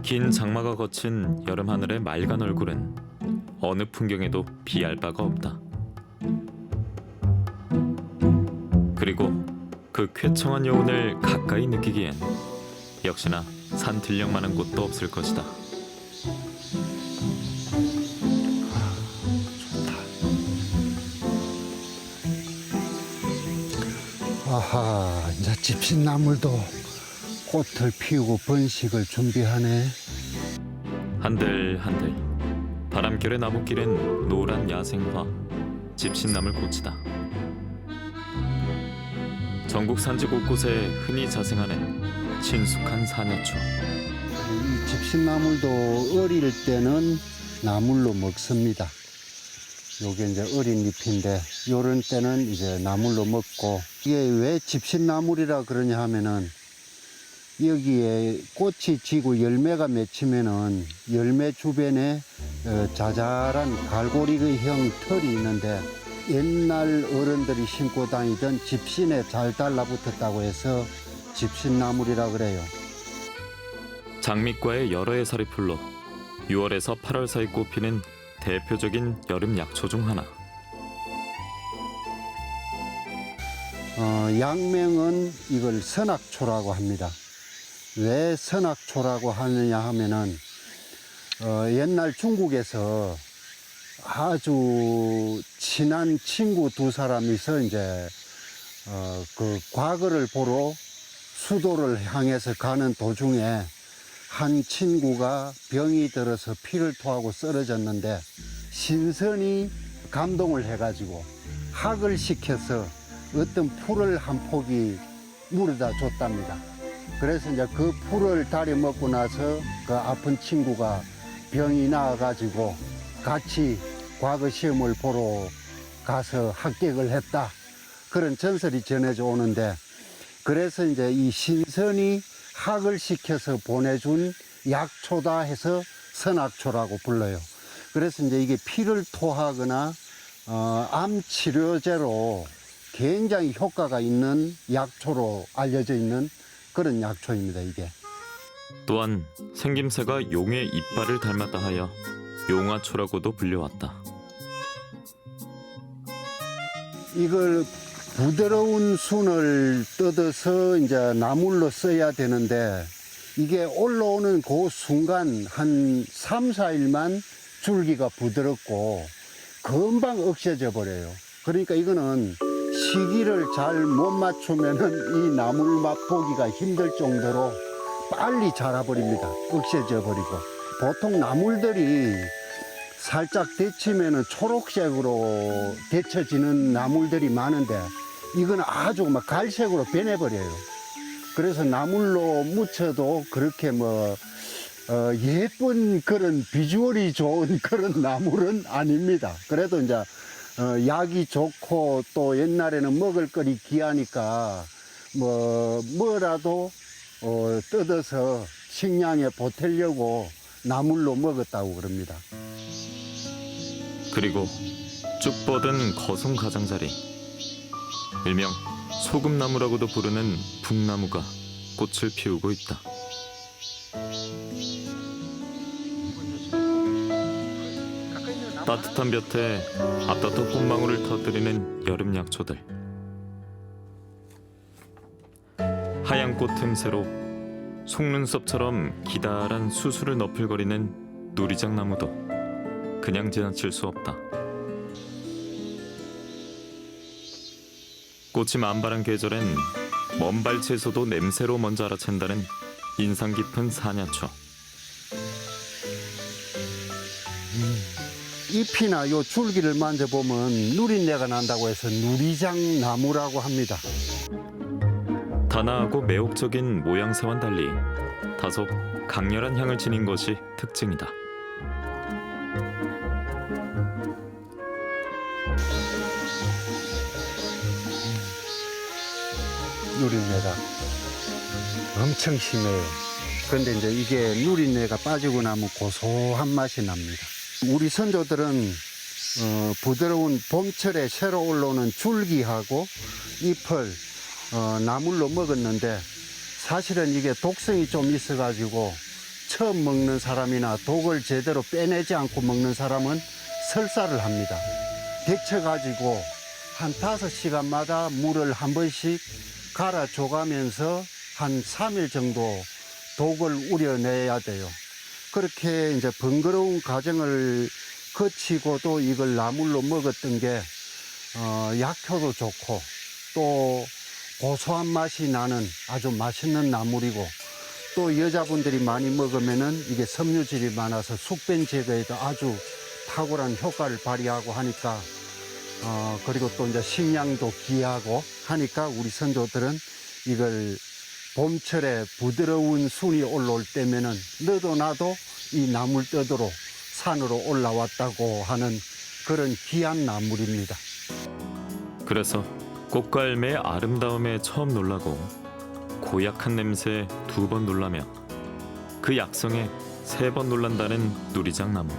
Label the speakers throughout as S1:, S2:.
S1: 긴 장마가 거친 여름 하늘의 맑은 얼굴은 어느 풍경에도 비할 바가 없다. 그리고 그 쾌청한 여운을 가까이 느끼기엔 역시나 산 들녘만한 곳도 없을 것이다.
S2: 아하, 이제 집신나물도 꽃을 피우고 번식을 준비하네.
S1: 한들한들 바람결의 나무길엔 노란 야생화 집신나물 꽃이다. 전국 산지 곳곳에 흔히 자생하는 친숙한 사냐초.
S2: 이 집신나물도 어릴 때는 나물로 먹습니다. 요게 이제 어린 잎인데 요런 때는 이제 나물로 먹고, 이게 왜 집신나물이라 그러냐 하면은 여기에 꽃이 지고 열매가 맺히면은 열매 주변에 자잘한 갈고리형 털이 있는데 옛날 어른들이 신고 다니던 집신에 잘 달라붙었다고 해서 집신나물이라 그래요.
S1: 장미과의 여러 해살이 풀로 6월에서 8월 사이 꽃피는 대표적인 여름 약초 중 하나.
S2: 양명은 이걸 선악초라고 합니다. 왜 선악초라고 하느냐 하면은 옛날 중국에서 아주 친한 친구 두 사람이서 이제 그 과거를 보러 수도를 향해서 가는 도중에 한 친구가 병이 들어서 피를 토하고 쓰러졌는데 신선이 감동을 해가지고 학을 시켜서 어떤 풀을 한 포기 물에다 줬답니다. 그래서 이제 그 풀을 다려 먹고 나서 그 아픈 친구가 병이 나아가지고 같이 과거 시험을 보러 가서 합격을 했다. 그런 전설이 전해져 오는데, 그래서 이제 이 신선이 학을 시켜서 보내준 약초다 해서 선악초라고 불러요. 그래서 이제 이게 피를 토하거나 암 치료제로 굉장히 효과가 있는 약초로 알려져 있는 그런 약초입니다, 이게.
S1: 또한 생김새가 용의 이빨을 닮았다 하여 용화초라고도 불려왔다.
S2: 이걸 부드러운 순을 뜯어서 이제 나물로 써야 되는데, 이게 올라오는 그 순간 한 3, 4일만 줄기가 부드럽고 금방 억세져 버려요. 그러니까 이거는 시기를 잘 못 맞추면은 이 나물 맛보기가 힘들 정도로 빨리 자라버립니다. 억세져 버리고. 보통 나물들이 살짝 데치면은 초록색으로 데쳐지는 나물들이 많은데 이건 아주 막 갈색으로 변해버려요. 그래서 나물로 무쳐도 그렇게 예쁜 그런 비주얼이 좋은 그런 나물은 아닙니다. 그래도 이제 약이 좋고 또 옛날에는 먹을거리 귀하니까 뭐라도 뜯어서 식량에 보태려고 나물로 먹었다고 그럽니다.
S1: 그리고 쭉 뻗은 거송 가장자리, 일명 소금나무라고도 부르는 북나무가 꽃을 피우고 있다. 따뜻한 볕에 앞다퉈 꽃망울을 터뜨리는 여름 약초들. 하얀 꽃 틈새로 속눈썹처럼 기다란 수수를 너풀거리는 누리장나무도 그냥 지나칠 수 없다. 꽃이 만발한 계절엔 먼 발치에서도 냄새로 먼저 알아챈다는 인상 깊은 사냐초.
S2: 잎이나 요 줄기를 만져보면 누린내가 난다고 해서 누리장나무라고 합니다.
S1: 단아하고 매혹적인 모양새와는 달리 다소 강렬한 향을 지닌 것이 특징이다.
S2: 누린내가 엄청 심해요. 그런데 이제 이게 누린내가 빠지고 나면 고소한 맛이 납니다. 우리 선조들은 부드러운 봄철에 새로 올라오는 줄기하고 잎을 나물로 먹었는데, 사실은 이게 독성이 좀 있어가지고 처음 먹는 사람이나 독을 제대로 빼내지 않고 먹는 사람은 설사를 합니다. 데쳐가지고 한 5시간마다 물을 한 번씩 갈아줘가면서 한 3일 정도 독을 우려내야 돼요. 그렇게 이제 번거로운 과정을 거치고도 이걸 나물로 먹었던 게 약효도 좋고 또 고소한 맛이 나는 아주 맛있는 나물이고 또 여자분들이 많이 먹으면은 이게 섬유질이 많아서 숙변 제거에도 아주 탁월한 효과를 발휘하고 하니까 그리고 또 이제 식량도 귀하고 하니까 우리 선조들은 이걸 봄철에 부드러운 순이 올라올 때면은 너도 나도 이 나물 떠도로 산으로 올라왔다고 하는 그런 귀한 나물입니다.
S1: 그래서 꽃과 열매의 아름다움에 처음 놀라고 고약한 냄새에 2번 놀라며 그 약성에 3번 놀란다는 누리장나무.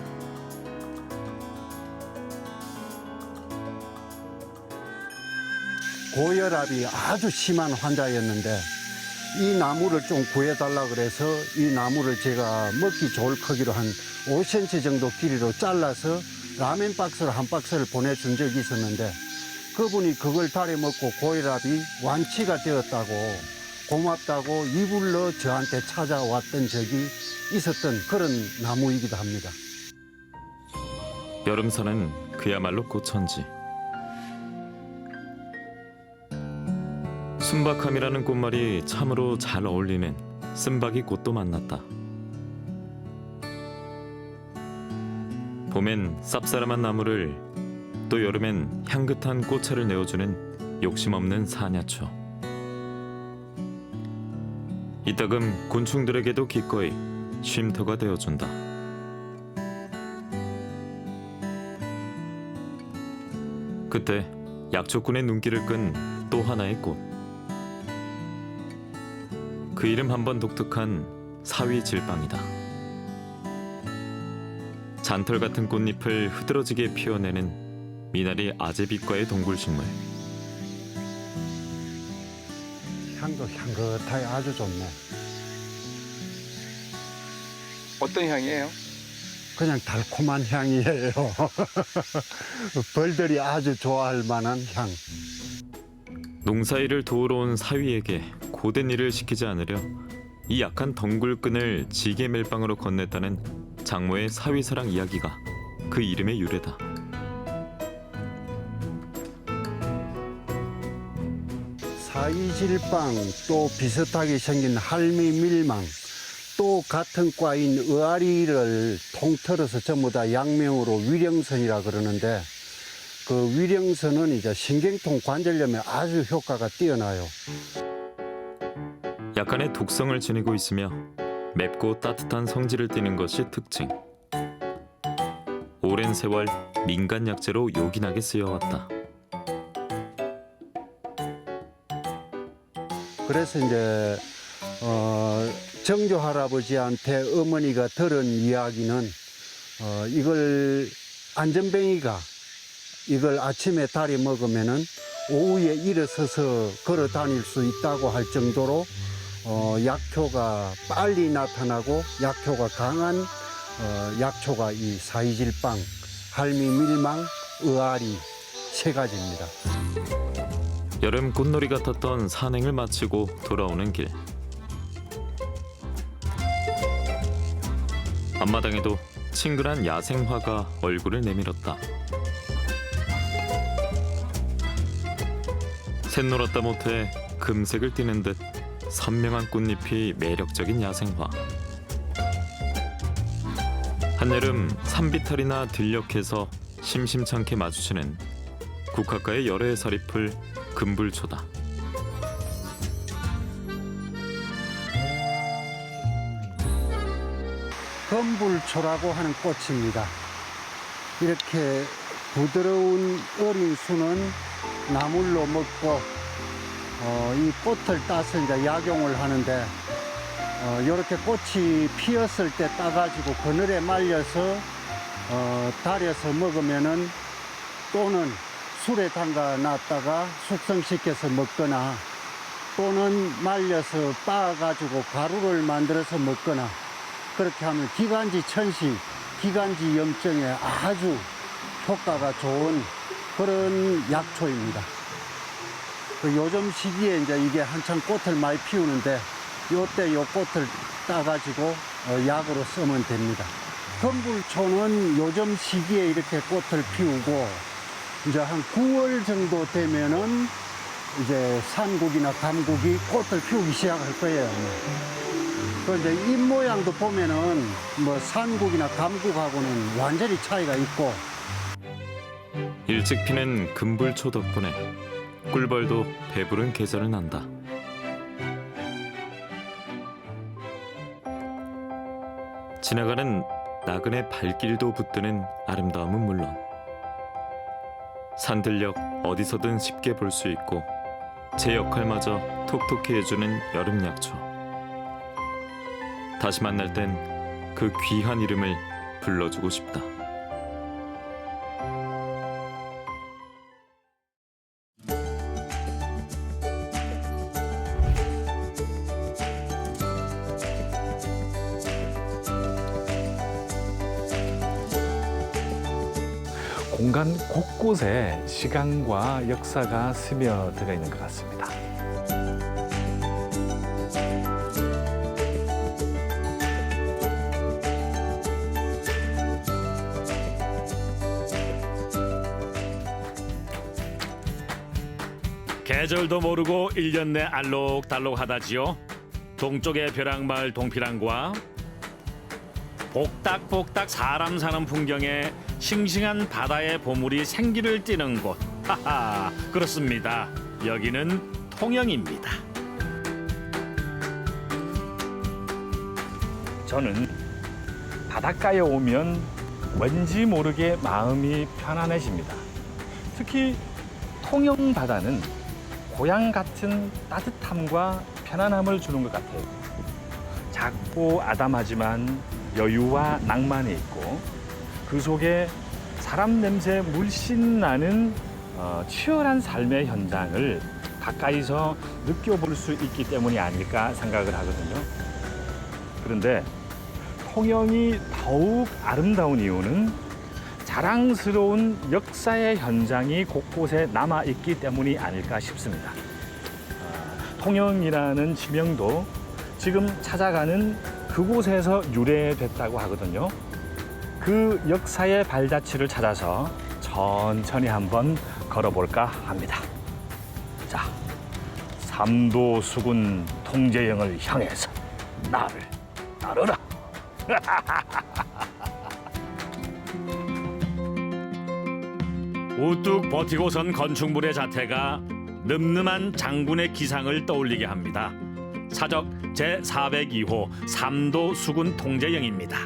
S2: 고혈압이 아주 심한 환자였는데 이 나무를 좀 구해달라 그래서 이 나무를 제가 먹기 좋을 크기로 한 5cm 정도 길이로 잘라서 라면 박스로 한 박스를 보내준 적이 있었는데 그분이 그걸 달여 먹고 고혈압이 완치가 되었다고 고맙다고 이불로 저한테 찾아왔던 적이 있었던 그런 나무이기도 합니다.
S1: 여름산은 그야말로 꽃천지. 순박함이라는 꽃말이 참으로 잘 어울리는 쓴박이 꽃도 만났다. 봄엔 쌉싸름한 나무를, 또 여름엔 향긋한 꽃차를 내어주는 욕심없는 사냐초. 이따금 곤충들에게도 기꺼이 쉼터가 되어준다. 그때 약초꾼의 눈길을 끈 또 하나의 꽃. 그 이름 한번 독특한 사위질방이다. 잔털 같은 꽃잎을 흐드러지게 피워내는 미나리 아제빛과의 동굴식물.
S2: 향도 향긋하게 아주 좋네.
S3: 어떤 향이에요?
S2: 그냥 달콤한 향이에요. 벌들이 아주 좋아할 만한 향.
S1: 농사일을 도우러 온 사위에게 고된 일을 시키지 않으려 이 약한 덩굴끈을 지게 멜빵으로 건넸다는 장모의 사위사랑 이야기가 그 이름의 유래다.
S2: 사이질방, 또 비슷하게 생긴 할미밀망, 또 같은 과인 의아리를 통틀어서 전부 다 약명으로 위령선이라 그러는데 그 위령선은 이제 신경통 관절염에 아주 효과가 뛰어나요.
S1: 약간의 독성을 지니고 있으며 맵고 따뜻한 성질을 띠는 것이 특징. 오랜 세월 민간 약재로 요긴하게 쓰여왔다.
S2: 그래서 이제 정조 할아버지한테 어머니가 들은 이야기는 이걸 안전뱅이가 이걸 아침에 달여 먹으면은 오후에 일어서서 걸어 다닐 수 있다고 할 정도로 약효가 빨리 나타나고 약효가 강한 약초가 이 사이질방, 할미밀망, 의아리 3가지입니다.
S1: 여름 꽃놀이 같았던 산행을 마치고 돌아오는 길. 앞마당에도 친근한 야생화가 얼굴을 내밀었다. 샛노랗다 못해 금색을 띠는 듯 선명한 꽃잎이 매력적인 야생화. 한여름 산비탈이나 들녘에서 심심찮게 마주치는 국화가의 여러 해살이 풀 금불초다.
S2: 금불초라고 하는 꽃입니다. 이렇게 부드러운 어린 수는 나물로 먹고 이 꽃을 따서 이제 약용을 하는데 이렇게 꽃이 피었을 때 따가지고 그늘에 말려서 달여서 먹으면은 또는 술에 담가 놨다가 숙성시켜서 먹거나 또는 말려서 빻아가지고 가루를 만들어서 먹거나 그렇게 하면 기관지 천식, 기관지 염증에 아주 효과가 좋은 그런 약초입니다. 요즘 시기에 이제 이게 한참 꽃을 많이 피우는데 요때 요 꽃을 따가지고 약으로 쓰면 됩니다. 금불초는 요즘 시기에 이렇게 꽃을 피우고 이제 한 9월 정도 되면은 이제 산국이나 감국이 꽃을 피우기 시작할 거예요. 그런데 잎 모양도 보면은 뭐 산국이나 감국하고는 완전히 차이가 있고.
S1: 일찍 피는 금불초 덕분에 꿀벌도 배부른 계절을 난다. 지나가는 나그네 발길도 붙드는 아름다움은 물론 산들녘 어디서든 쉽게 볼 수 있고 제 역할마저 톡톡히 해주는 여름 약초. 다시 만날 땐 그 귀한 이름을 불러주고 싶다.
S4: 공간 곳곳에 시간과 역사가 스며들어 있는 것 같습니다.
S5: 계절도 모르고 1년 내 알록달록하다지요. 동쪽의 벼락마을 동피랑과 복닥복닥 사람 사는 풍경에 싱싱한 바다의 보물이 생기를 띠는 곳. 하하, 그렇습니다. 여기는 통영입니다.
S4: 저는 바닷가에 오면 왠지 모르게 마음이 편안해집니다. 특히 통영 바다는 고향 같은 따뜻함과 편안함을 주는 것 같아요. 작고 아담하지만 여유와 낭만이 있고 그 속에 사람 냄새 물씬 나는 치열한 삶의 현장을 가까이서 느껴볼 수 있기 때문이 아닐까 생각을 하거든요. 그런데 통영이 더욱 아름다운 이유는 자랑스러운 역사의 현장이 곳곳에 남아있기 때문이 아닐까 싶습니다. 통영이라는 지명도 지금 찾아가는 그곳에서 유래됐다고 하거든요. 그 역사의 발자취를 찾아서 천천히 한번 걸어볼까 합니다. 자, 삼도 수군 통제영을 향해서 나를 따르라.
S5: 우뚝 버티고선 건축물의 자태가 늠름한 장군의 기상을 떠올리게 합니다. 사적 제402호 삼도 수군 통제영입니다.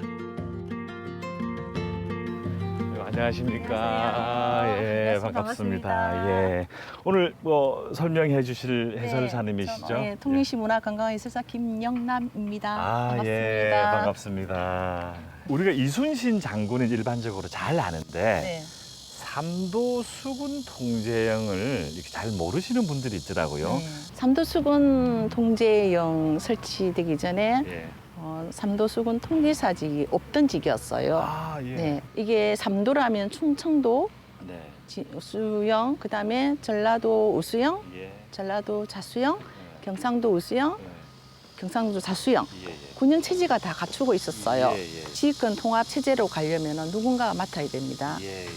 S4: 안녕하십니까. 예,
S6: 안녕하세요.
S4: 반갑습니다.
S6: 반갑습니다.
S4: 예, 오늘 뭐 설명해 주실 해설사님이시죠?
S6: 네, 통영시 문화관광해설사 김영남입니다. 반갑습니다.
S4: 예, 반갑습니다. 우리가 이순신 장군은 일반적으로 잘 아는데
S6: 네.
S4: 삼도 수군 통제영을 이렇게 잘 모르시는 분들이 있더라고요.
S6: 네. 삼도수군 통제영 설치되기 전에
S4: 예.
S6: 삼도수군 통제사직이 없던 직이었어요.
S4: 아, 예.
S6: 네, 이게 삼도라면 충청도
S4: 네.
S6: 우수영, 그다음에 전라도 우수영,
S4: 예.
S6: 전라도 자수영, 경상도 우수영, 경상도 자수영.
S4: 예. 예.
S6: 군영 체제가 다 갖추고 있었어요.
S4: 예, 예.
S6: 지휘권 통합 체제로 가려면 누군가가 맡아야 됩니다.
S4: 예, 예.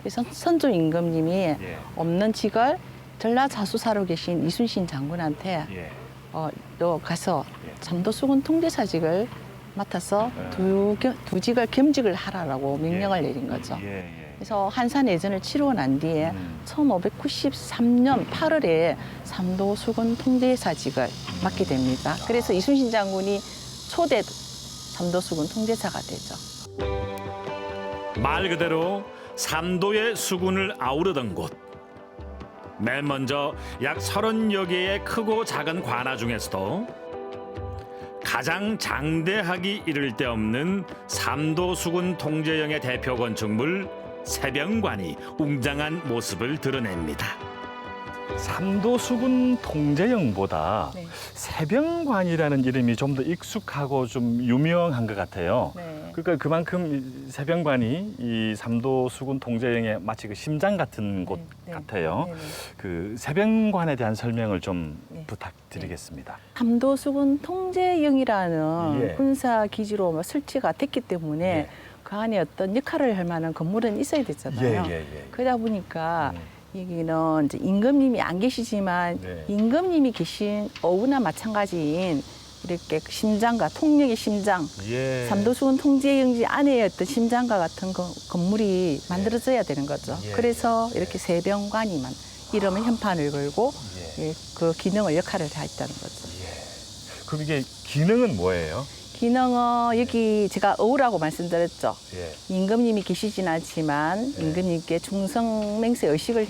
S6: 그래서 선조 임금님이
S4: 예.
S6: 없는 직을 전라자수사로 계신 이순신 장군한테
S4: 예.
S6: 너 가서
S4: 예.
S6: 삼도수군 통제사직을 맡아서 두 직을 겸직을 하라라고 명령을 내린 거죠.
S4: 예. 예.
S6: 그래서 한산내전을 치르고 난 뒤에 1593년 8월에 삼도수군 통제사직을 맡게 됩니다. 그래서 이순신 장군이 초대 삼도수군 통제사가 되죠.
S5: 말 그대로 삼도의 수군을 아우르던 곳. 맨 먼저 약 30여 개의 크고 작은 관아 중에서도 가장 장대하기 이를 데 없는 삼도 수군 통제영의 대표 건축물 세병관이 웅장한 모습을 드러냅니다.
S4: 삼도 수군 통제영보다
S6: 네.
S4: 세병관이라는 이름이 좀 더 익숙하고 좀 유명한 것 같아요.
S6: 네.
S4: 그러니까 그만큼 이 세병관이 이 삼도 수군 통제영의 마치 그 심장 같은 곳
S6: 네.
S4: 같아요.
S6: 네. 네.
S4: 그 세병관에 대한 설명을 좀
S6: 네.
S4: 부탁드리겠습니다.
S6: 삼도수군 통제영이라는
S4: 예.
S6: 군사 기지로 설치가 됐기 때문에
S4: 예.
S6: 그 안에 어떤 역할을 할 만한 건물은 있어야 되잖아요.
S4: 예.
S6: 그러다 보니까
S4: 음.
S6: 여기는 이제 임금님이 안 계시지만
S4: 네.
S6: 임금님이 계신 어우나 마찬가지인 이렇게 심장과 통력의 심장,
S4: 예.
S6: 삼도수군 통제영지 안에 어떤 심장과 같은 건물이 만들어져야 되는 거죠.
S4: 예.
S6: 그래서 이렇게 세병관이만 이름의 현판을 걸고
S4: 예.
S6: 예, 그 기능을 역할을 다 했다는 거죠.
S4: 예. 그럼 이게 기능은 뭐예요?
S6: 기능은 여기 제가 어우라고 말씀드렸죠.
S4: 예.
S6: 임금님이 계시진 않지만 임금님께 충성맹세 의식을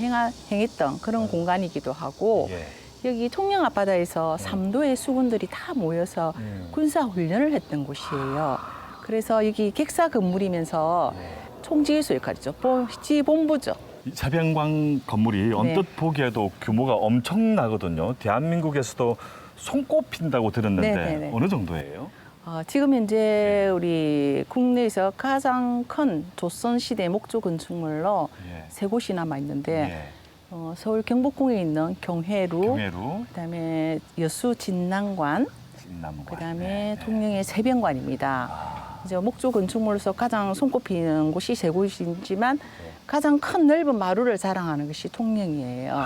S6: 행했던 그런 공간이기도 하고
S4: 예.
S6: 여기 통영 앞바다에서 삼도의 수군들이 다 모여서 군사 훈련을 했던 곳이에요. 그래서 여기 객사 건물이면서 총지휘소 역할이죠. 지본부죠.
S4: 이 세병관 건물이 언뜻
S6: 네.
S4: 보기에도 규모가 엄청나거든요. 대한민국에서도 손꼽힌다고 들었는데
S6: 네네네.
S4: 어느 정도예요?
S6: 지금 현재 우리 국내에서 가장 큰 조선시대 목조 건축물로
S4: 예.
S6: 세 곳이 남아 있는데
S4: 예.
S6: 서울 경복궁에 있는 경회루,
S4: 경회루,
S6: 그다음에 여수 진남관,
S4: 진남관,
S6: 그다음에 통영의 세병관입니다. 이제 목조 건축물로서 가장 손꼽히는 곳이 세 곳이지만 가장 큰 넓은 마루를 자랑하는 것이 통영이에요.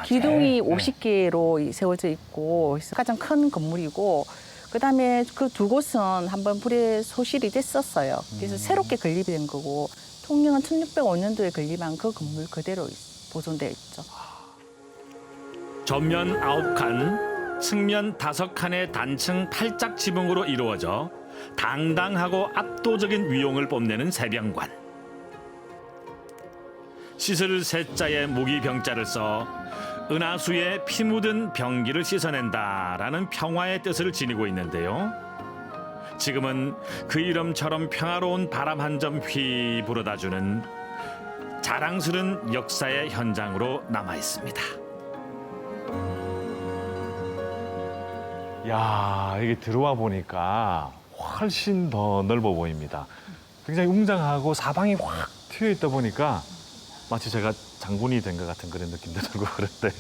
S6: 기둥이 50개로 세워져 있고 그래서 가장 큰 건물이고 그다음에 그 두 곳은 한번 불에 소실이 됐었어요. 그래서 새롭게 건립이 된 거고 통영은 1605년도에 건립한 그 건물 그대로 보존되어 있죠.
S5: 전면 9칸, 측면 5칸의 단층 8짝 지붕으로 이루어져 당당하고 압도적인 위용을 뽐내는 세병관. 씻을 세자에 무기병자를 써 은하수에 피 묻은 병기를 씻어낸다라는 평화의 뜻을 지니고 있는데요. 지금은 그 이름처럼 평화로운 바람 한 점 휘 불어다주는 자랑스러운 역사의 현장으로 남아 있습니다.
S4: 야, 이게 들어와 보니까 훨씬 더 넓어 보입니다. 굉장히 웅장하고 사방이 확 트여 있다 보니까 마치 제가 장군이 된 것 같은 그런 느낌도 들고 그런데요.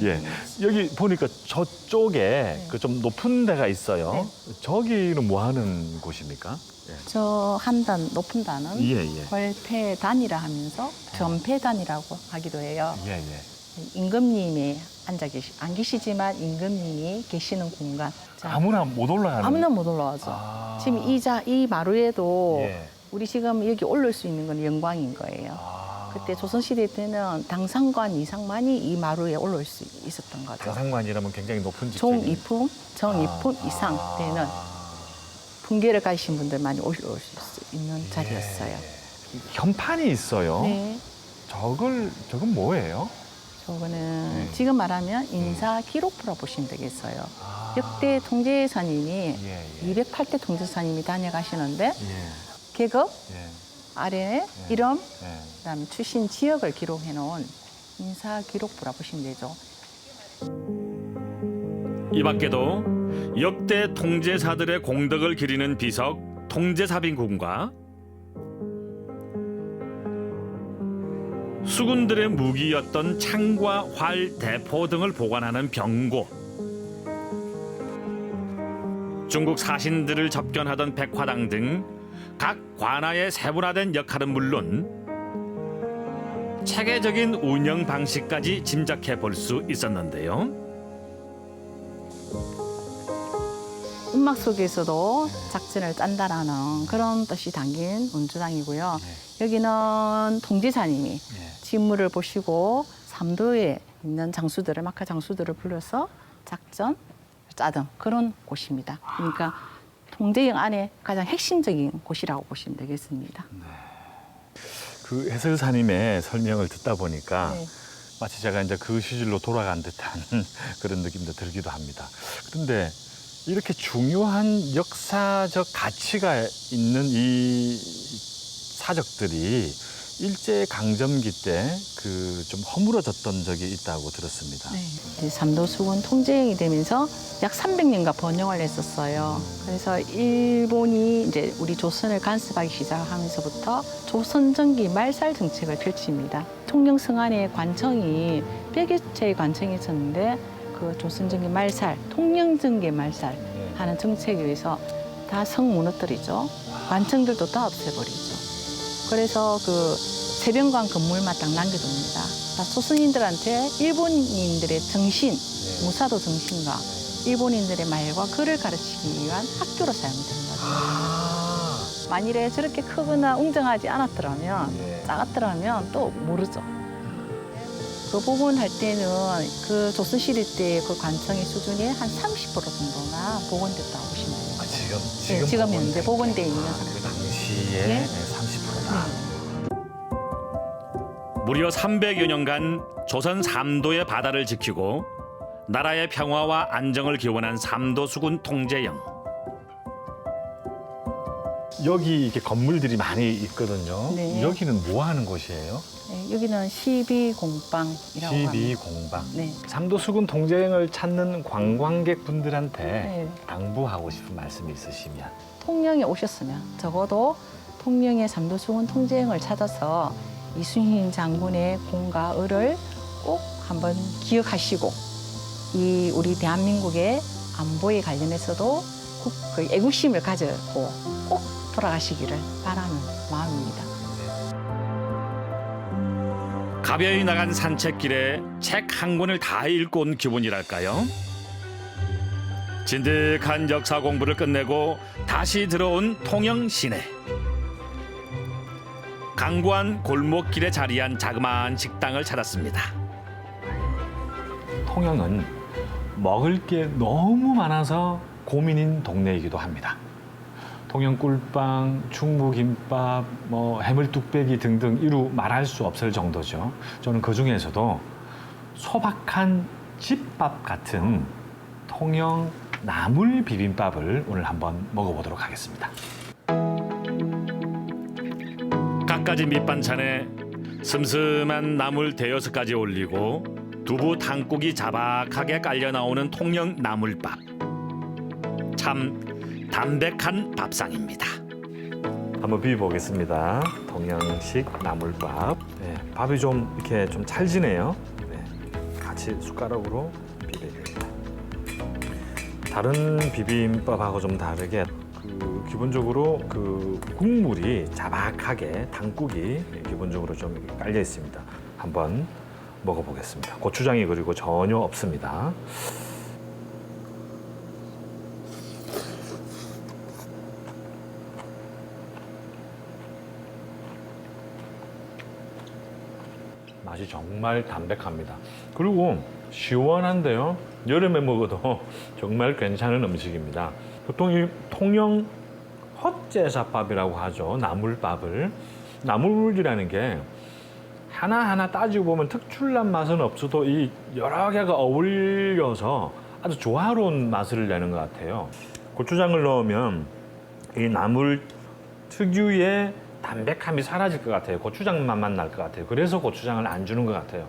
S4: 예, 여기 보니까 저쪽에 그 좀 높은 데가 있어요.
S6: 네.
S4: 저기는 뭐 하는 곳입니까?
S6: 저 한 단 높은 단은
S4: 예, 예.
S6: 벌패단이라 하면서 전패단이라고 하기도 해요.
S4: 예, 예.
S6: 임금님이 안 계시지만 임금님이 계시는 공간. 자,
S4: 아무나 못 올라가는.
S6: 아무나 못 올라가죠.
S4: 아.
S6: 지금 이 마루에도
S4: 예.
S6: 우리 지금 여기 올릴 수 있는 건 영광인 거예요. 그때 조선시대 때는 당상관 이상만이 이 마루에 올라올 수 있었던 거죠.
S4: 당상관이라면 굉장히 높은 직책.
S6: 정이품 이상 때는 분계를 가지신 분들만이 올라올 수 있는 자리였어요.
S4: 현판이 있어요.
S6: 네.
S4: 저건 뭐예요?
S6: 저거는 지금 말하면 인사 기록부라 보시면 되겠어요. 역대 통제사님이
S4: 예, 예.
S6: 208대 통제사님이 다녀가시는데
S4: 예,
S6: 계급,
S4: 예,
S6: 아래에 이름,
S4: 예.
S6: 그다음에 출신 지역을 기록해 놓은 인사 기록부라 보시면 되죠.
S5: 이 밖에도 역대 통제사들의 공덕을 기리는 비석 통제사빈궁과 수군들의 무기였던 창과 활, 대포 등을 보관하는 병고, 중국 사신들을 접견하던 백화당 등 각 관아의 세분화된 역할은 물론 체계적인 운영 방식까지 짐작해 볼 수 있었는데요.
S6: 음악 속에서도 작전을 짠다라는 그런 뜻이 담긴 운주당이고요. 여기는 통제사님이 진물을 보시고 삼도에 있는 장수들을 막하 장수들을 불러서 작전 짜던 그런 곳입니다. 그러니까 통제영 안에 가장 핵심적인 곳이라고 보시면 되겠습니다.
S4: 그 해설사님의 설명을 듣다 보니까
S6: 네.
S4: 마치 제가 이제 그 시절로 돌아간 듯한 그런 느낌도 들기도 합니다. 그런데 이렇게 중요한 역사적 가치가 있는 이 사적들이 일제 강점기 때 그 좀 허물어졌던 적이 있다고 들었습니다.
S6: 네. 이제 삼도수군 통제행이 되면서 약 300년간 번영을 했었어요. 그래서 일본이 이제 우리 조선을 간섭하기 시작하면서부터 조선 전기 말살 정책을 펼칩니다. 통영 성안에 관청이 100여 채의 관청이 있었는데 그 조선 전기 말살, 통영 전기 말살 하는 정책에 의해서 다 성 무너뜨리죠. 관청들도 다 없애버리죠. 그래서 그 세변관 건물만 딱 남겨둡니다. 조선인들한테 일본인들의 정신, 무사도 정신과 일본인들의 말과 글을 가르치기 위한 학교로 사용된 거죠. 만일에 저렇게 크거나 웅장하지 않았더라면, 작았더라면 또 모르죠. 그 복원할 때는 그 조선시대 때 그 관청의 수준이 한 30% 정도나 복원됐다고 보시면 돼요.
S4: 지금
S6: 지금 현재 복원돼 있는
S4: 그 당시에
S6: 네.
S4: 30%다.
S5: 무려 300여 년간 조선 삼도의 바다를 지키고 나라의 평화와 안정을 기원한 삼도수군 통제영.
S4: 여기 이렇게 건물들이 많이 있거든요.
S6: 네.
S4: 여기는 뭐 하는 곳이에요?
S6: 네, 여기는 12공방이라고 합니다.
S4: 12공방.
S6: 네.
S4: 삼도수군 통제행을 찾는 관광객분들한테
S6: 네.
S4: 당부하고 싶은 말씀이 있으시면.
S6: 통영에 오셨으면 적어도 통영의 삼도수군 통제행을 찾아서 이순신 장군의 공과 을을 꼭 한번 기억하시고 이 우리 대한민국의 안보에 관련해서도 그 애국심을 가지고 꼭 돌아가시기를 바라는 마음입니다.
S5: 가벼이 나간 산책길에 책 한 권을 다 읽고 온 기분이랄까요? 진득한 역사 공부를 끝내고 다시 들어온 통영 시내. 강구한 골목길에 자리한 자그마한 식당을 찾았습니다.
S4: 통영은 먹을 게 너무 많아서 고민인 동네이기도 합니다. 통영 꿀빵, 충무김밥, 해물뚝배기 등등 이루 말할 수 없을 정도죠. 저는 그 중에서도 소박한 집밥 같은 통영 나물 비빔밥을 오늘 한번 먹어보도록 하겠습니다.
S5: 갖가지 밑반찬에 슴슴한 나물 대여섯 가지 올리고 두부 당국이 자박하게 깔려 나오는 통영 나물밥. 참 담백한 밥상입니다.
S4: 한번 비벼보겠습니다. 동양식 나물밥. 네, 밥이 좀 이렇게 좀 찰지네요. 네, 같이 숟가락으로 비벼줍니다. 다른 비빔밥하고 좀 다르게 기본적으로 그 국물이 자박하게 당국이 기본적으로 좀 이렇게 깔려 있습니다. 한번 먹어보겠습니다. 고추장이 그리고 전혀 없습니다. 맛이 정말 담백합니다. 그리고 시원한데요. 여름에 먹어도 정말 괜찮은 음식입니다. 보통 이 통영 헛제사밥이라고 하죠. 나물밥을. 나물이라는 게 하나하나 따지고 보면 특출난 맛은 없어도 이 여러 개가 어울려서 아주 조화로운 맛을 내는 것 같아요. 고추장을 넣으면 이 나물 특유의 담백함이 사라질 것 같아요. 고추장 맛만 날 것 같아요. 그래서 고추장을 안 주는 것 같아요.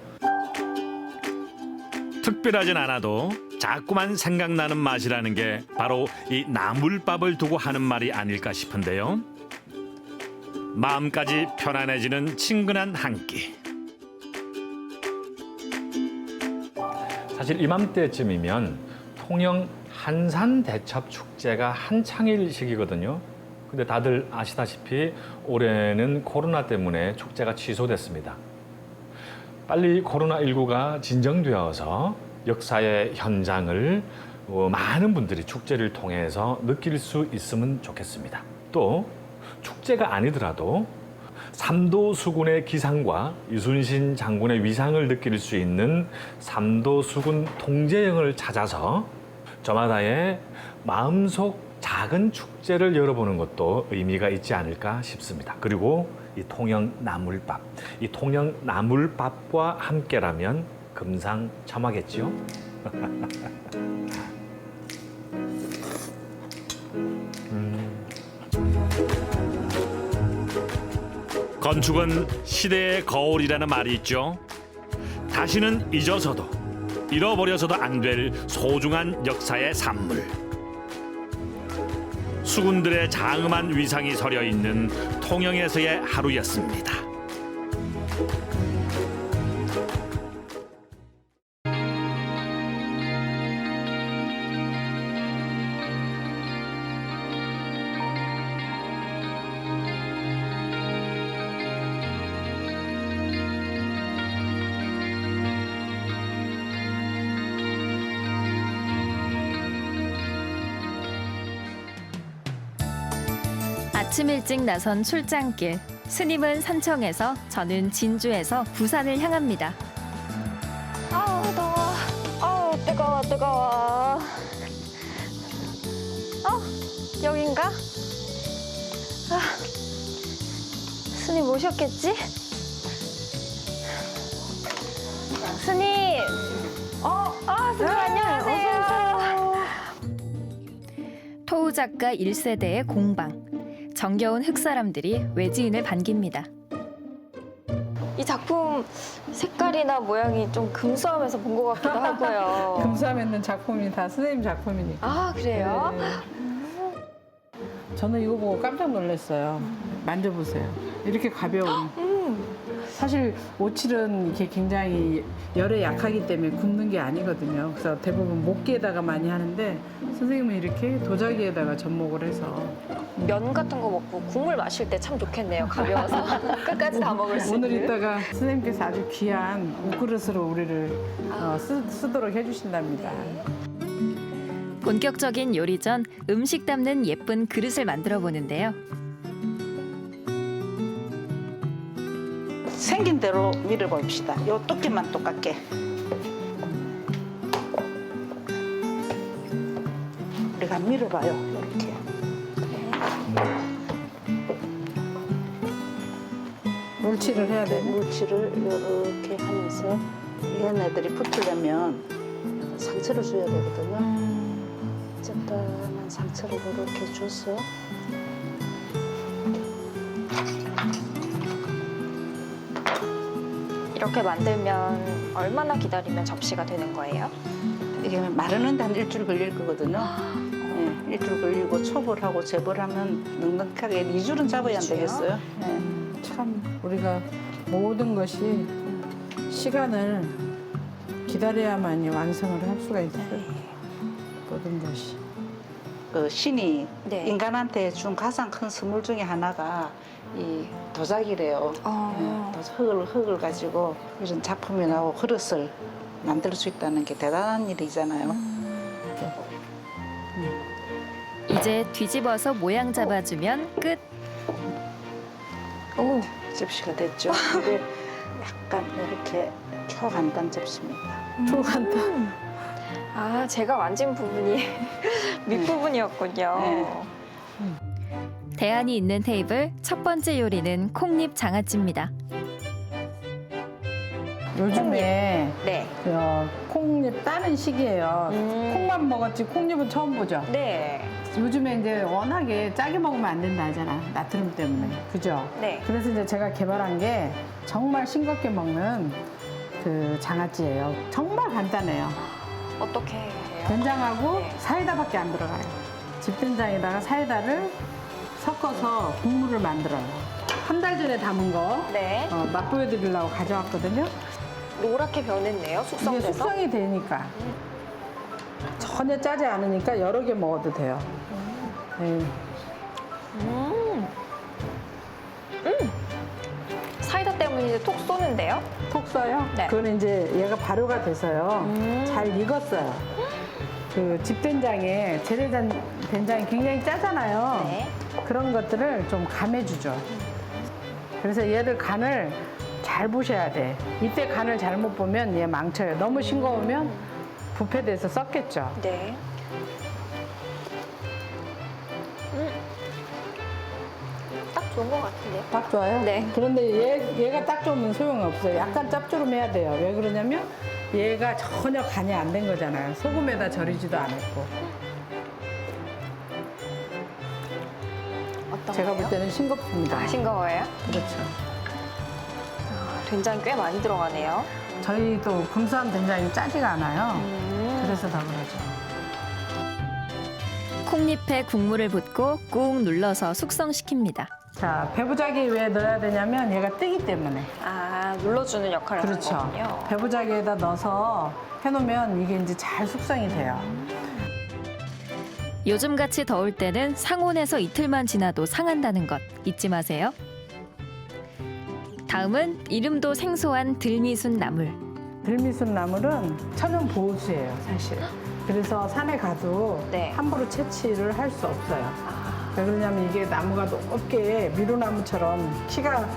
S5: 특별하진 않아도 자꾸만 생각나는 맛이라는 게 바로 이 나물밥을 두고 하는 말이 아닐까 싶은데요. 마음까지 편안해지는 친근한 한 끼.
S4: 사실 이맘때쯤이면 통영 한산대첩 축제가 한창일 시기거든요. 근데 다들 아시다시피 올해는 코로나 때문에 축제가 취소됐습니다. 빨리 코로나19가 진정되어서 역사의 현장을 많은 분들이 축제를 통해서 느낄 수 있으면 좋겠습니다. 또 축제가 아니더라도 삼도수군의 기상과 이순신 장군의 위상을 느낄 수 있는 삼도수군 통제영을 찾아서 저마다의 마음속 작은 축제를 열어보는 것도 의미가 있지 않을까 싶습니다. 그리고 이 통영 나물밥, 이 통영 나물밥과 함께라면 금상첨화겠지요?
S5: 건축은 시대의 거울이라는 말이 있죠. 다시는 잊어서도 잃어버려서도 안 될 소중한 역사의 산물. 수군들의 장엄한 위상이 서려 있는 통영에서의 하루였습니다.
S7: 아침 일찍 나선 출장길. 스님은 산청에서, 저는 진주에서 부산을 향합니다.
S8: 아우 더워. 아우 뜨거워 뜨거워. 여긴가? 아, 스님 오셨겠지? 스님. 스님 안녕하세요.
S7: 토우 작가 1세대의 공방. 정겨운 흙사람들이 외지인을 반깁니다.
S8: 이 작품 색깔이나 모양이 좀 금수하면서 본 것 같기도 하고요.
S9: 금수함에 있는 작품이 다 선생님 작품이니까.
S8: 아 그래요?
S9: 네. 저는 이거 보고 깜짝 놀랐어요. 만져보세요. 이렇게 가벼운. 사실 오칠은 이렇게 굉장히 열에 약하기 때문에 굽는 게 아니거든요. 그래서 대부분 목기에다가 많이 하는데 선생님은 이렇게 도자기에다가 접목을 해서
S8: 면 같은 거 먹고 국물 마실 때 참 좋겠네요. 가벼워서 끝까지 다 먹을 수 있는.
S9: 오늘 이따가 선생님께서 아주 귀한 옷그릇으로 우리를 쓰도록 해주신답니다.
S7: 본격적인 요리 전 음식 담는 예쁜 그릇을 만들어 보는데요.
S10: 생긴 대로 밀어봅시다. 요 두께만 똑같게. 우리가 밀어봐요. 이렇게.
S9: 물칠을 해야 돼.
S10: 물질을 이렇게 하면서 얘네들이 붙으려면 상처를 줘야 되거든요. 적당한 상처를 이렇게 줘서
S8: 이렇게 만들면 얼마나 기다리면 접시가 되는 거예요?
S10: 이게 마르는데 한 일주일 걸릴 거거든요. 네, 일주일 걸리고 초벌하고 재벌하면 넉넉하게 2주는 잡아야 안 되겠어요? 네.
S9: 참 우리가 모든 것이 시간을 기다려야만이 완성을 할 수가 있어요. 모든 것이.
S10: 그 신이
S8: 네.
S10: 인간한테 준 가장 큰 선물 중에 하나가 이 도자기래요. 흙을 가지고 이런 작품이나 그릇을 만들 수 있다는 게 대단한 일이잖아요.
S7: 이제 뒤집어서 모양 잡아주면 끝.
S10: 오, 접시가 됐죠. 이게 약간 이렇게 초간단 접시입니다.
S9: 초간단.
S8: 아 제가 만진 부분이 밑부분이었군요.
S10: 네.
S7: 대안이 있는 테이블 첫 번째 요리는 콩잎 장아찌입니다.
S9: 요즘에
S8: 네.
S9: 콩잎 따는 시기예요. 콩만 먹었지 콩잎은 처음 보죠.
S8: 네.
S9: 요즘에 이제 워낙에 짜게 먹으면 안 된다 하잖아. 나트륨 때문에. 그죠?
S8: 네.
S9: 그래서 이제 제가 개발한 게 정말 싱겁게 먹는 그 장아찌예요. 정말 간단해요.
S8: 어떻게 해요?
S9: 된장하고
S8: 네.
S9: 사이다밖에 안 들어가요. 집된장에다가 사이다를 섞어서 국물을 만들어요. 한 달 전에 담은 거
S8: 네.
S9: 맛보여드리려고 가져왔거든요.
S8: 노랗게 변했네요.
S9: 이게
S8: 숙성돼서.
S9: 숙성이 되니까 전혀 짜지 않으니까 여러 개 먹어도 돼요. 네.
S8: 사이다 때문에 이제 톡 쏘는데요?
S9: 톡 써요?
S8: 네.
S9: 그거는 이제 얘가 발효가 돼서요. 잘 익었어요. 그 집된장에 된장이 굉장히 짜잖아요.
S8: 네.
S9: 그런 것들을 좀 감해주죠. 그래서 얘를 간을 잘 보셔야 돼. 이때 간을 잘못 보면 얘 망쳐요. 너무 싱거우면 부패돼서 썩겠죠.
S8: 네. 딱 좋은 것 같은데요?
S9: 딱 좋아요?
S8: 네.
S9: 그런데 얘가 딱 좋으면 소용없어요. 약간 짭조름해야 돼요. 왜 그러냐면 얘가 전혀 간이 안 된 거잖아요. 소금에다 절이지도 않았고. 제가 볼
S8: 거예요?
S9: 때는 싱겁습니다.
S8: 싱거워요?
S9: 그렇죠.
S8: 된장 꽤 많이 들어가네요.
S9: 저희도 금수한 된장이 짜지가 않아요. 그래서 더 그러죠.
S7: 콩잎에 국물을 붓고 꾹 눌러서 숙성시킵니다.
S9: 자, 배부자기 왜 넣어야 되냐면 얘가 뜨기 때문에.
S8: 아, 눌러주는 역할을
S9: 그렇죠.
S8: 하는 거군요.
S9: 배부자기에다 넣어서 해놓으면 이게 이제 잘 숙성이 돼요.
S7: 요즘같이 더울 때는 상온에서 이틀만 지나도 상한다는 것 잊지 마세요. 다음은 이름도 생소한 들미순 나물.
S9: 들미순 나물은 천연 보호수예요, 사실. 그래서 산에 가도
S8: 네.
S9: 함부로 채취를 할 수 없어요. 왜 그러냐면 이게 나무가 높게 미루나무처럼 키가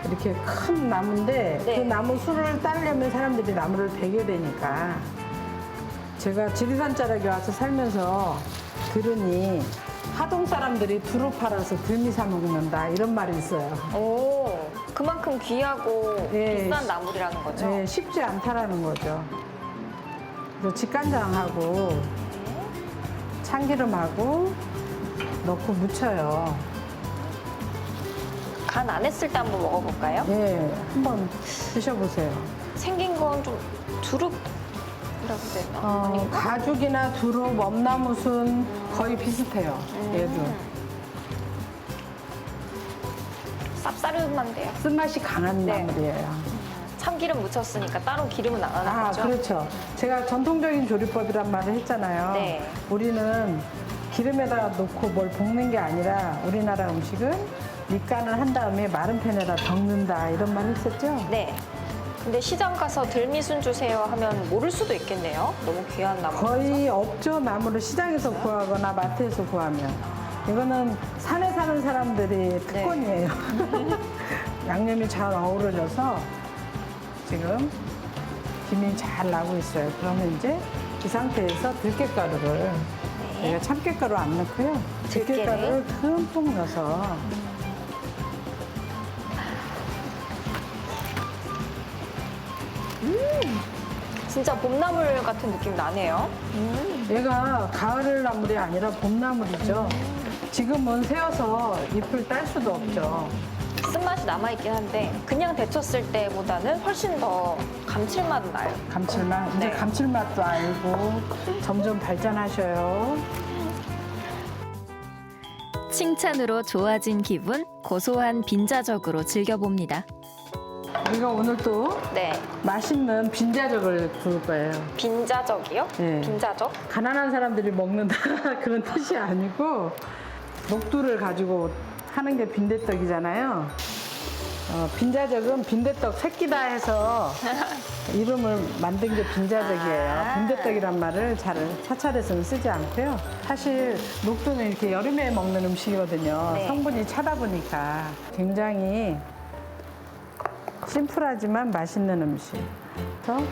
S9: 이렇게 큰 나무인데
S8: 네.
S9: 그 나무 수를 따려면 사람들이 나무를 베게 되니까 제가 지리산 자락에 와서 살면서 들으니 하동 사람들이 두루 팔아서 들미 사 먹는다 이런 말이 있어요.
S8: 오, 그만큼 귀하고
S9: 네.
S8: 비싼 나물이라는 거죠?
S9: 네, 쉽지 않다라는 거죠. 그래서 직간장하고 참기름하고 넣고 무쳐요.
S8: 간 안 했을 때 한번 먹어볼까요?
S9: 예, 한번 드셔보세요.
S8: 생긴 건 좀 두릅이라고 되나? 아닌가?
S9: 가죽이나 두릅, 엄나무순 거의 비슷해요. 얘도.
S8: 쌉싸름한데요.
S9: 쓴맛이 강한
S8: 네.
S9: 나물이에요.
S8: 참기름 묻혔으니까 따로 기름은 안 하는
S9: 아,
S8: 거죠?
S9: 그렇죠. 제가 전통적인 조리법이란 말을 했잖아요.
S8: 네.
S9: 우리는 기름에다가 넣고 뭘 볶는 게 아니라 우리나라 음식은 밑간을 한 다음에 마른 팬에다 덮는다 이런 말 했었죠?
S8: 네. 근데 시장 가서 들미순 주세요 하면 모를 수도 있겠네요. 너무 귀한 나물.
S9: 거의 없죠. 나무를 시장에서 구하거나 마트에서 구하면. 이거는 산에 사는 사람들이 특권이에요. 양념이 잘 어우러져서 지금 김이 잘 나고 있어요. 그러면 이제 이 상태에서 들깨가루를 제가 참깨가루 안 넣고요. 들깨가루를 듬뿍 넣어서
S8: 진짜 봄나물 같은 느낌 나네요.
S9: 얘가 가을 나물이 아니라 봄나물이죠. 지금은 세어서 잎을 딸 수도 없죠.
S8: 쓴맛이 남아있긴 한데 그냥 데쳤을 때보다는 훨씬 더 감칠맛은 나요.
S9: 감칠맛. 이제
S8: 네.
S9: 감칠맛도 알고 점점 발전하셔요.
S7: 칭찬으로 좋아진 기분, 고소한 빈자적으로 즐겨봅니다.
S9: 우리가 오늘 또
S8: 네.
S9: 맛있는 빈자적을 구울 거예요.
S8: 빈자적이요?
S9: 네.
S8: 빈자적?
S9: 가난한 사람들이 먹는다 그런 뜻이 아니고 녹두를 가지고 하는 게 빈대떡이잖아요. 빈자적은 빈대떡 새끼다 해서 이름을 만든 게 빈자적이에요. 빈대떡이란 말을 잘 사찰에서는 쓰지 않고요. 사실 녹두는 이렇게 여름에 먹는 음식이거든요.
S8: 네.
S9: 성분이 차다 보니까 굉장히 심플하지만 맛있는 음식. 그래서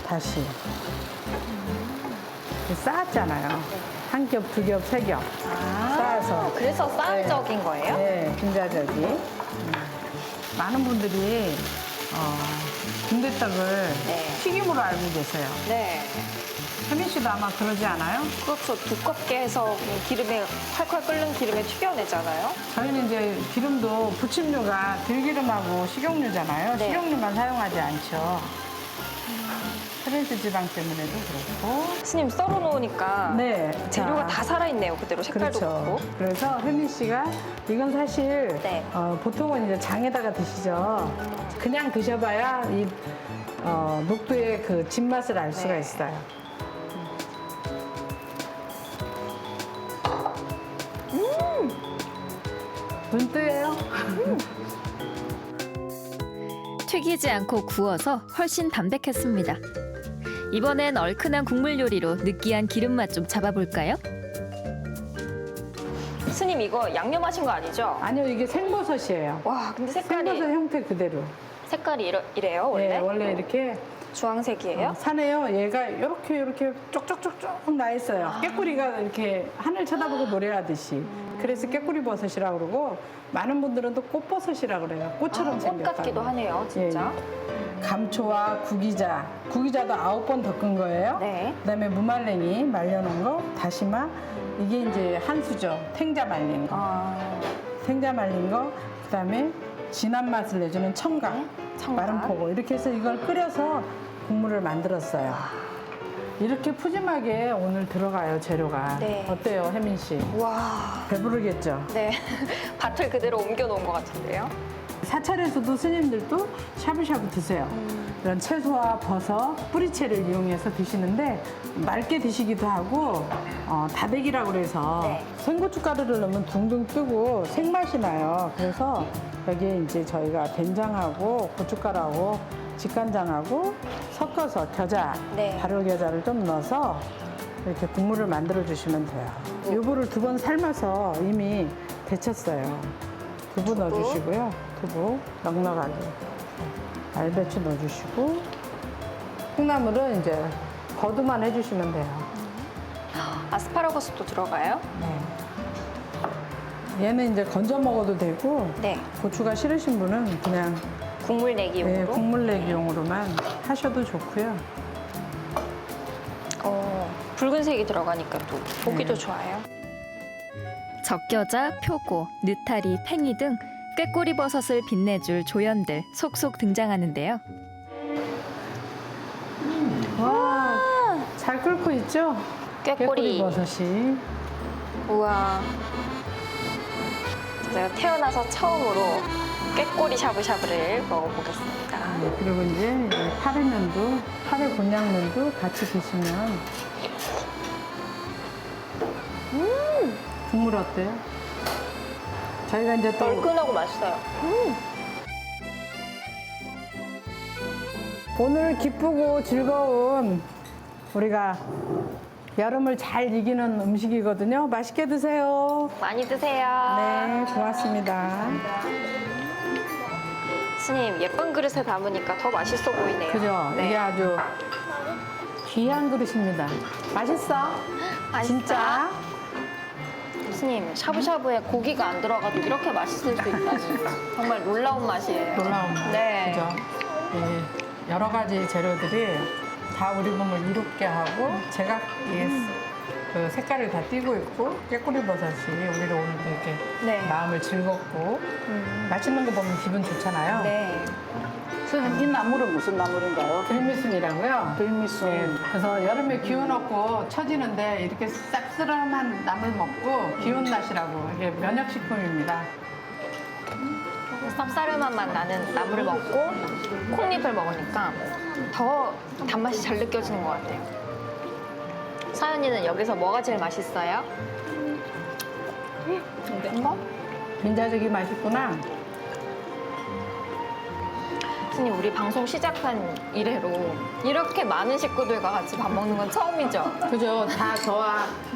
S9: 다시 쌓았잖아요. 한 겹, 두 겹, 세 겹 쌓아서.
S8: 그래서 쌀적인 거예요?
S9: 네, 빈자적이. 많은 분들이 빈대떡을
S8: 네.
S9: 튀김으로 알고 계세요.
S8: 네.
S9: 혜민 씨도 아마 그러지 않아요?
S8: 그렇죠. 두껍게 해서 그냥 기름에 콸콸 끓는 기름에 튀겨내잖아요.
S9: 저희는 이제 기름도 부침류가 들기름하고 식용유잖아요.
S8: 네.
S9: 식용유만 사용하지 않죠. 트랜스 지방 때문에도 그렇고.
S8: 스님 썰어 놓으니까
S9: 네.
S8: 재료가
S9: 자,
S8: 다 살아있네요. 그대로 색깔도
S9: 그렇죠.
S8: 그렇고.
S9: 그래서 혜민 씨가 이건 사실
S8: 네.
S9: 보통은 이제 장에다가 드시죠. 그냥 드셔봐야 이 녹두의 그 진맛을 알 수가
S8: 네.
S9: 있어요. 눈 뜨예요?
S7: 튀기지 않고 구워서 훨씬 담백했습니다. 이번엔 얼큰한 국물 요리로 느끼한 기름맛 좀 잡아볼까요?
S8: 스님 이거 양념하신 거 아니죠?
S9: 아니요, 이게 생버섯이에요.
S8: 와, 근데 색깔이
S9: 생버섯 형태 그대로.
S8: 색깔이 이래요 원래?
S9: 네, 원래 이렇게
S8: 주황색이에요?
S9: 산에요. 얘가 이렇게 쪽쪽쪽쪽 나 있어요. 깨꾸리가 이렇게 하늘 쳐다보고 노래하듯이. 그래서 깨꾸리 버섯이라고 그러고 많은 분들은 또 꽃버섯이라고 그래요. 꽃처럼
S8: 꽃
S9: 생겼다고.
S8: 같기도 하네요, 진짜.
S9: 감초와 구기자. 구기자도 9번 덮은 거예요.
S8: 네.
S9: 그다음에 무말랭이 말려놓은 거, 다시마. 이게 이제 한수죠. 탱자 말린 거. 생자 말린 거, 그다음에 진한 맛을 내주는 청각, 마른 포고 이렇게 해서 이걸 끓여서 국물을 만들었어요. 이렇게 푸짐하게 오늘 들어가요, 재료가.
S8: 네.
S9: 어때요, 혜민 씨?
S8: 와.
S9: 배부르겠죠?
S8: 네. 밭을 그대로 옮겨 놓은 것 같은데요.
S9: 사찰에서도 스님들도 샤브샤브 드세요. 이런 채소와 버섯, 뿌리채를 이용해서 드시는데 맑게 드시기도 하고 다대기라고 그래서
S8: 네.
S9: 생고춧가루를 넣으면 둥둥 뜨고 생맛이 나요. 그래서 여기에 이제 저희가 된장하고 고춧가루하고 직간장하고 섞어서 겨자,
S8: 네.
S9: 발효겨자를 좀 넣어서 이렇게 국물을 만들어 주시면 돼요. 유부를 2번 삶아서 이미 데쳤어요. 두부 넣어주시고요. 두부 넉넉하게. 알배추 넣어주시고 콩나물은 이제 거두만 해주시면 돼요.
S8: 아스파라거스도 들어가요?
S9: 네. 얘는 이제 건져 먹어도 되고
S8: 네.
S9: 고추가 싫으신 분은 그냥
S8: 국물 내기용으로?
S9: 네, 국물 내기용으로만 하셔도 좋고요.
S8: 붉은색이 들어가니까 또 보기도
S9: 네.
S8: 좋아요.
S7: 적겨자, 표고, 느타리, 팽이 등 꾀꼬리 버섯을 빛내줄 조연들 속속 등장하는데요.
S9: 와, 잘 끓고 있죠?
S8: 꾀꼬리.
S9: 버섯이.
S8: 우와. 제가 태어나서 처음으로 꾀꼬리 샤브샤브를 먹어보겠습니다.
S9: 네, 그리고 이제 파래면도, 파래 곤약면도 같이 드시면 국물 어때요? 저희가 이제 또
S8: 얼큰하고 맛있어요.
S9: 오늘 기쁘고 즐거운 우리가 여름을 잘 이기는 음식이거든요. 맛있게 드세요.
S8: 많이 드세요.
S9: 네, 고맙습니다.
S8: 스님, 예쁜 그릇에 담으니까 더 맛있어 보이네요.
S9: 그죠?
S8: 네.
S9: 이게 아주 귀한 그릇입니다. 맛있어? 진짜?
S8: 스님, 샤브샤브에 고기가 안 들어가도 이렇게 맛있을 수 있다니 정말 놀라운 맛이에요.
S9: 놀라운 맛.
S8: 네.
S9: 그죠? 예, 여러 가지 재료들이 다 우리 몸을 이롭게 하고 제각기 그 색깔을 다 띠고 있고 꾀꼬리 버섯이 우리를 오늘도 이렇게
S8: 네.
S9: 마음을 즐겁고 맛있는 거 보면 기분 좋잖아요.
S8: 네.
S10: 선생님, 이 나물은 무슨 나물인가요?
S9: 들미순이라고요.
S10: 들미순.
S9: 네, 그래서 여름에 기운 없고 처지는데 이렇게 쌉스름한 나물 먹고 기운 나시라고 이게 면역식품입니다.
S8: 쌉싸름한 맛 나는 나물을 먹고 콩잎을 먹으니까 더 단맛이 잘 느껴지는 것 같아요. 사연이는 여기서 뭐가 제일 맛있어요? 이거?
S9: 민자적이 맛있구나.
S8: 스님, 우리 방송 시작한 이래로 이렇게 많은 식구들과 같이 밥 먹는 건 처음이죠?
S9: 그죠? 다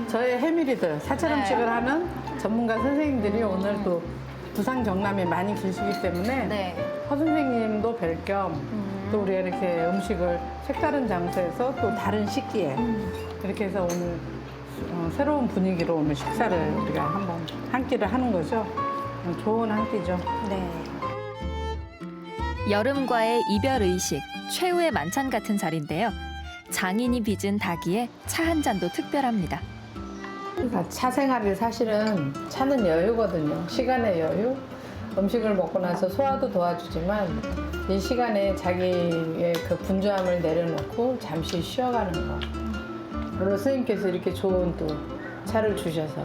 S9: 저의 해밀이들 사찰 음식을
S8: 네.
S9: 하는 전문가 선생님들이 오늘 또 부산 경남에 많이 계시기 때문에
S8: 네.
S9: 허 선생님도 뵐 겸 또 우리가 이렇게 음식을 색다른 장소에서 또 다른 시기에 이렇게 해서 오늘 새로운 분위기로 오늘 식사를 우리가 한번 한 끼를 하는 거죠. 좋은 한 끼죠.
S8: 네.
S7: 여름과의 이별 의식, 최후의 만찬 같은 자리인데요. 장인이 빚은 닭이에 차 한 잔도 특별합니다.
S9: 그러니까 차 생활이 사실은 차는 여유거든요. 시간의 여유. 음식을 먹고 나서 소화도 도와주지만 이 시간에 자기의 그 분주함을 내려놓고 잠시 쉬어가는 거. 오늘 스님께서 이렇게 좋은 또 차를 주셔서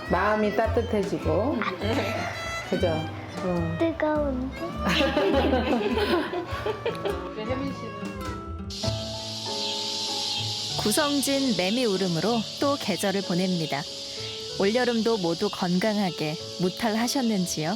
S9: 마음이 따뜻해지고 그죠?
S11: 뜨거운데?
S9: 혜민 씨는
S7: 구성진 매미 울음으로 또 계절을 보냅니다. 올여름도 모두 건강하게 무탈하셨는지요?